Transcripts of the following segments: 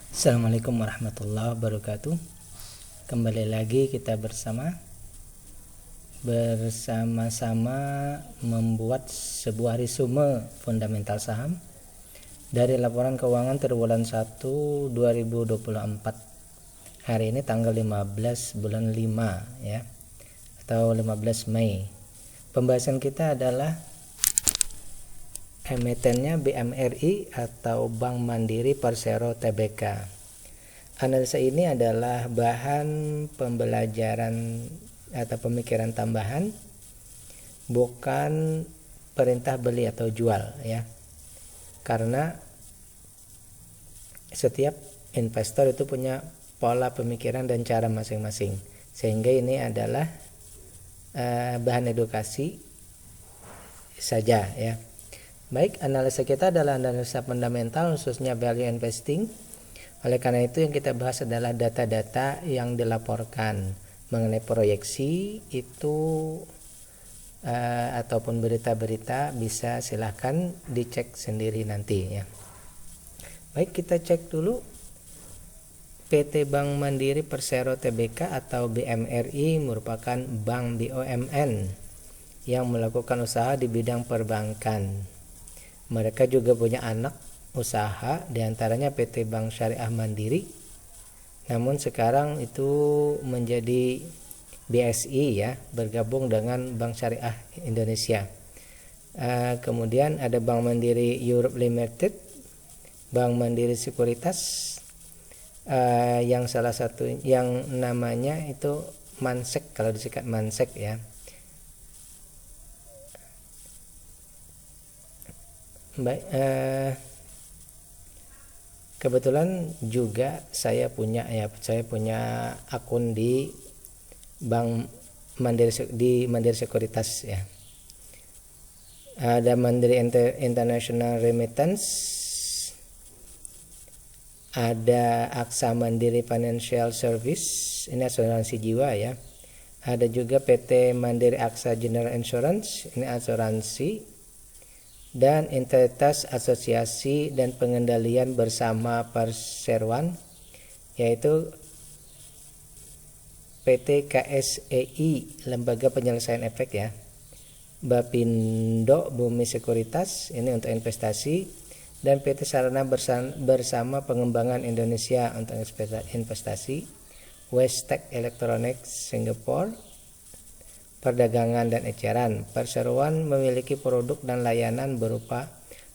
Assalamualaikum warahmatullahi wabarakatuh. Kembali lagi kita bersama-sama membuat sebuah resume fundamental saham dari laporan keuangan triwulan 1 2024. Hari ini tanggal 15 bulan 5 ya, atau 15 Mei. Pembahasan kita adalah emitennya BMRI atau Bank Mandiri Persero Tbk. Analisa ini adalah bahan pembelajaran atau pemikiran tambahan, bukan perintah beli atau jual ya. Karena setiap investor itu punya pola pemikiran dan cara masing-masing. Sehingga ini adalah bahan edukasi saja ya. Baik, analisa kita adalah analisa fundamental khususnya value investing. Oleh karena itu yang kita bahas adalah data-data yang dilaporkan mengenai proyeksi itu ataupun berita-berita bisa silahkan dicek sendiri nanti ya. Baik, kita cek dulu PT Bank Mandiri Persero Tbk atau BMRI merupakan bank BUMN yang melakukan usaha di bidang perbankan. Mereka juga punya anak usaha, diantaranya PT Bank Syariah Mandiri. Namun sekarang itu menjadi BSI ya, bergabung dengan Bank Syariah Indonesia. Kemudian ada Bank Mandiri Europe Limited, Bank Mandiri Sekuritas, yang salah satu yang namanya itu Mansek, kalau disingkat Mansek ya. Baik, kebetulan juga saya punya akun di Bank Mandiri di Mandiri Sekuritas ya. Ada Mandiri International Remittance, ada Aksa Mandiri Financial Service, ini asuransi jiwa ya. Ada juga PT Mandiri Aksa General Insurance, ini asuransi. Dan entitas asosiasi dan pengendalian bersama perseroan yaitu PT KSEI, Lembaga Penyelesaian Efek ya. Bapindo Bumi Sekuritas, ini untuk investasi, dan PT Sarana bersama Pengembangan Indonesia untuk investasi. Westech Electronics Singapore, perdagangan dan eceran. Perseroan memiliki produk dan layanan berupa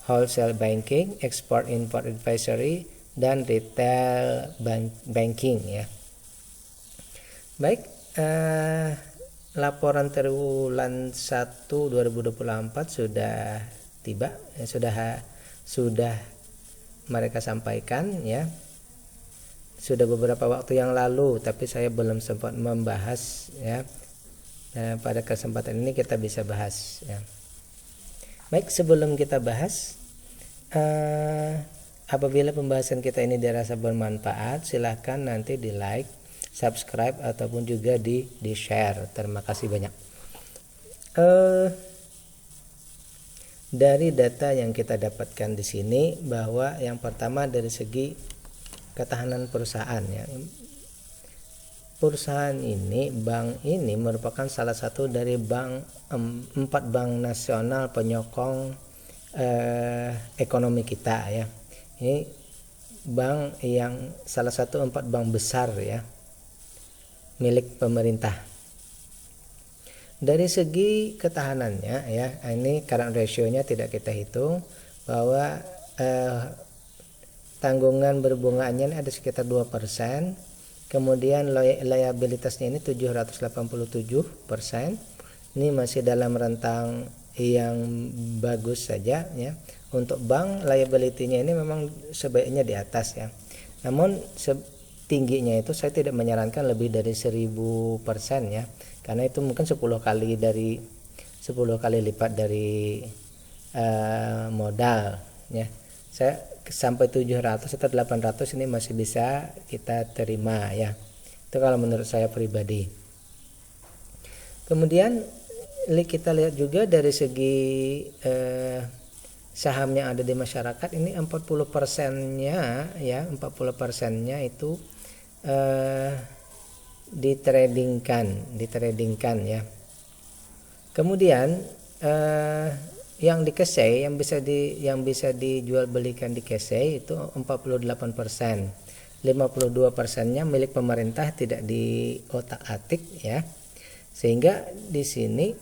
wholesale banking, export import advisory, dan retail banking ya. Baik, laporan triwulan 1 2024 sudah tiba, sudah mereka sampaikan ya. Sudah beberapa waktu yang lalu, tapi saya belum sempat membahas ya. Pada kesempatan ini kita bisa bahas ya. Baik, sebelum kita bahas, apabila pembahasan kita ini dirasa bermanfaat, silahkan nanti di like, subscribe, ataupun juga di share. Terima kasih banyak. Dari data yang kita dapatkan di sini, bahwa yang pertama dari segi ketahanan perusahaan ya. Perusahaan ini, bank ini merupakan salah satu dari empat bank nasional penyokong ekonomi kita ya. Ini bank yang salah satu 4 bank besar ya, milik pemerintah. Dari segi ketahanannya ya, ini current ratio-nya tidak kita hitung, bahwa tanggungan berbunganya ada sekitar 2%. Kemudian liabilitasnya ini 787%. Ini masih dalam rentang yang bagus saja ya. Untuk bank liability-nya ini memang sebaiknya di atas ya. Namun tingginya itu saya tidak menyarankan lebih dari 1000% ya. Karena itu mungkin 10 kali lipat dari modal ya. Saya sampai 700 atau 800 ini masih bisa kita terima ya. Itu kalau menurut saya pribadi. Kemudian kita lihat juga dari segi saham yang ada di masyarakat ini 40%-nya ya, 40%-nya itu ditradingkan ya. Kemudian yang di Kesei yang bisa dijual belikan di Kesei itu 48%. 52%-nya milik pemerintah, tidak diotak-atik ya. Sehingga di sini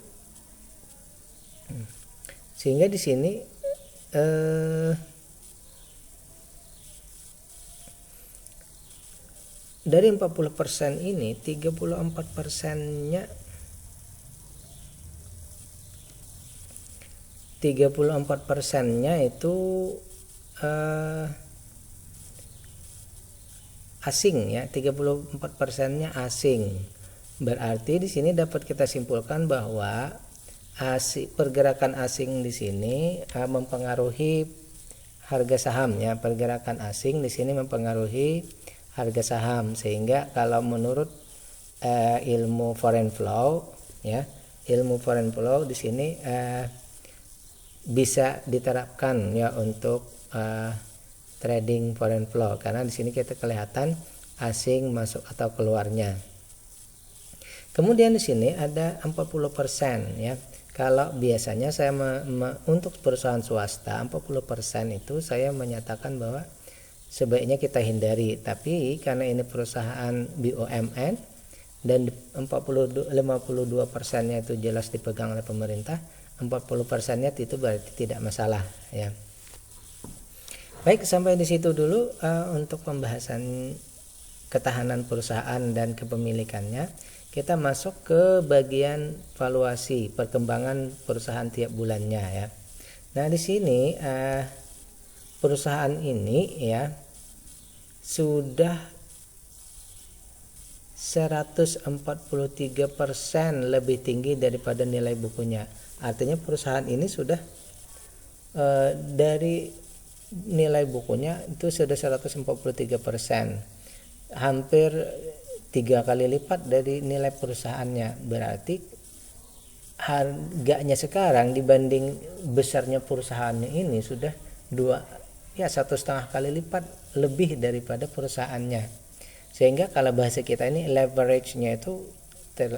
dari 40% ini 34%-nya 34%-nya itu asing ya, 34%-nya asing. Berarti di sini dapat kita simpulkan bahwa pergerakan asing di sini mempengaruhi harga saham ya. Pergerakan asing di sini mempengaruhi harga saham, sehingga kalau menurut ilmu foreign flow ya, ilmu foreign flow di sini bisa diterapkan ya untuk trading foreign flow, karena di sini kita kelihatan asing masuk atau keluarnya. Kemudian di sini ada 40% ya. Kalau biasanya saya untuk perusahaan swasta 40% itu saya menyatakan bahwa sebaiknya kita hindari, tapi karena ini perusahaan BUMN dan 52%-nya itu jelas dipegang oleh pemerintah, 40%-nya itu berarti tidak masalah ya. Baik, sampai di situ dulu untuk pembahasan ketahanan perusahaan dan kepemilikannya. Kita masuk ke bagian valuasi perkembangan perusahaan tiap bulannya ya. Nah, di sini perusahaan ini ya sudah 143% lebih tinggi daripada nilai bukunya. Artinya perusahaan ini sudah dari nilai bukunya itu sudah 143%, hampir 3 kali lipat dari nilai perusahaannya. Berarti harganya sekarang dibanding besarnya perusahaannya ini sudah 1,5 kali lipat lebih daripada perusahaannya. Sehingga kalau bahasa kita ini leverage-nya itu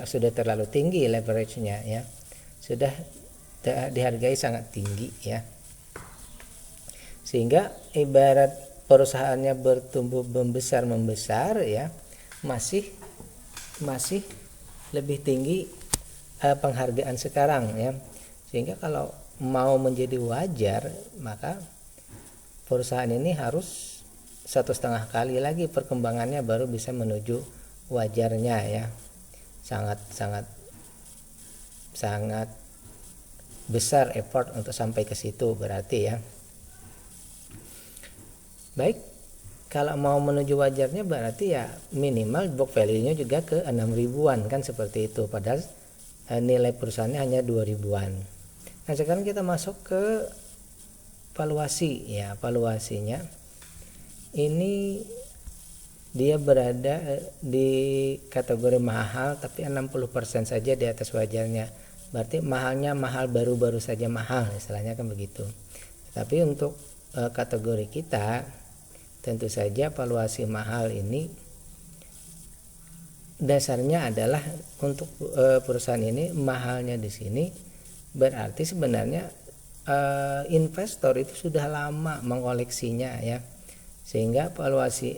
sudah terlalu tinggi, leverage-nya ya. Sudah dihargai sangat tinggi ya. Sehingga ibarat perusahaannya bertumbuh membesar ya, masih lebih tinggi penghargaan sekarang ya. Sehingga kalau mau menjadi wajar, maka perusahaan ini harus 1,5 kali lagi perkembangannya baru bisa menuju wajarnya ya. Sangat besar effort untuk sampai ke situ berarti ya. Baik, kalau mau menuju wajarnya berarti ya minimal book value-nya juga ke 6 ribuan kan, seperti itu. Padahal nilai perusahaannya hanya 2 ribuan. Nah, sekarang kita masuk ke valuasi ya. Valuasinya ini dia berada di kategori mahal, tapi 60% saja di atas wajarnya. Berarti mahalnya mahal, baru-baru saja mahal, istilahnya kan begitu. Tapi untuk kategori kita, tentu saja valuasi mahal ini dasarnya adalah untuk perusahaan ini mahalnya di sini berarti sebenarnya investor itu sudah lama mengoleksinya ya, sehingga valuasi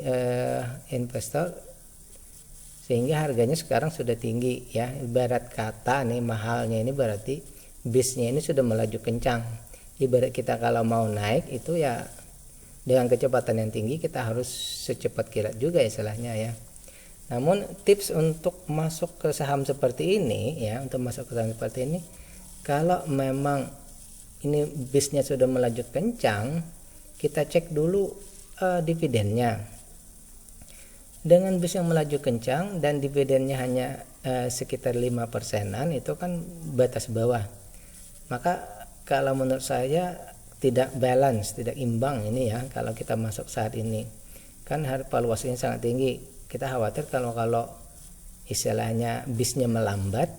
investor sehingga harganya sekarang sudah tinggi ya. Ibarat kata nih mahalnya ini berarti bisnya ini sudah melaju kencang. Ibarat kita kalau mau naik itu ya dengan kecepatan yang tinggi, kita harus secepat kilat juga istilahnya ya. Namun tips untuk masuk ke saham seperti ini ya, untuk masuk ke saham seperti ini, kalau memang ini bisnya sudah melaju kencang, kita cek dulu dividennya. Dengan bis yang melaju kencang dan dividennya hanya sekitar 5%-an, itu kan batas bawah. Maka kalau menurut saya tidak balance, tidak imbang ini ya. Kalau kita masuk saat ini kan harga valuasinya sangat tinggi, kita khawatir kalau istilahnya bisnya melambat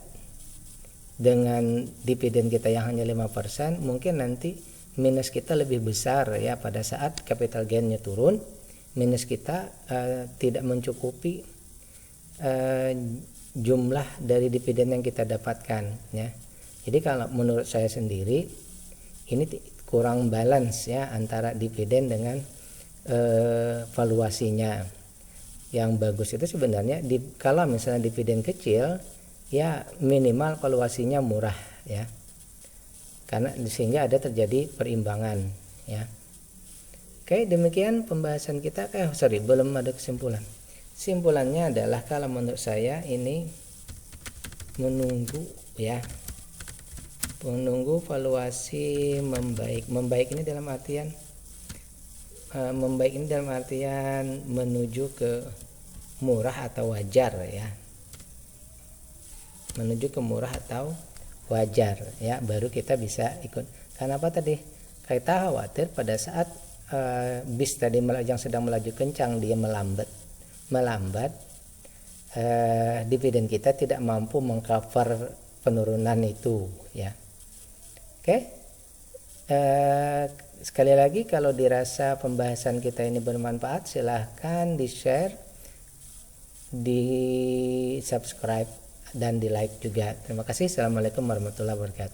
dengan dividen kita yang hanya 5%, mungkin nanti minus kita lebih besar ya pada saat capital gainnya turun, minus kita tidak mencukupi jumlah dari dividen yang kita dapatkan ya. Jadi kalau menurut saya sendiri ini kurang balance ya antara dividen dengan valuasinya. Yang bagus itu sebenarnya kalau misalnya dividen kecil ya minimal valuasinya murah ya, karena sehingga ada terjadi perimbangan ya. Oke, demikian pembahasan kita. Belum ada kesimpulan. Kesimpulannya adalah kalau menurut saya ini menunggu ya, menunggu valuasi membaik ini dalam artian menuju ke murah atau wajar ya, menuju ke murah atau wajar ya, baru kita bisa ikut. Karena apa tadi, kita khawatir pada saat bis tadi yang sedang melaju kencang dia melambat, dividen kita tidak mampu mengcover penurunan itu ya. Oke, sekali lagi kalau dirasa pembahasan kita ini bermanfaat, silahkan di share, di subscribe dan di like juga. Terima kasih. Assalamualaikum warahmatullahi wabarakatuh.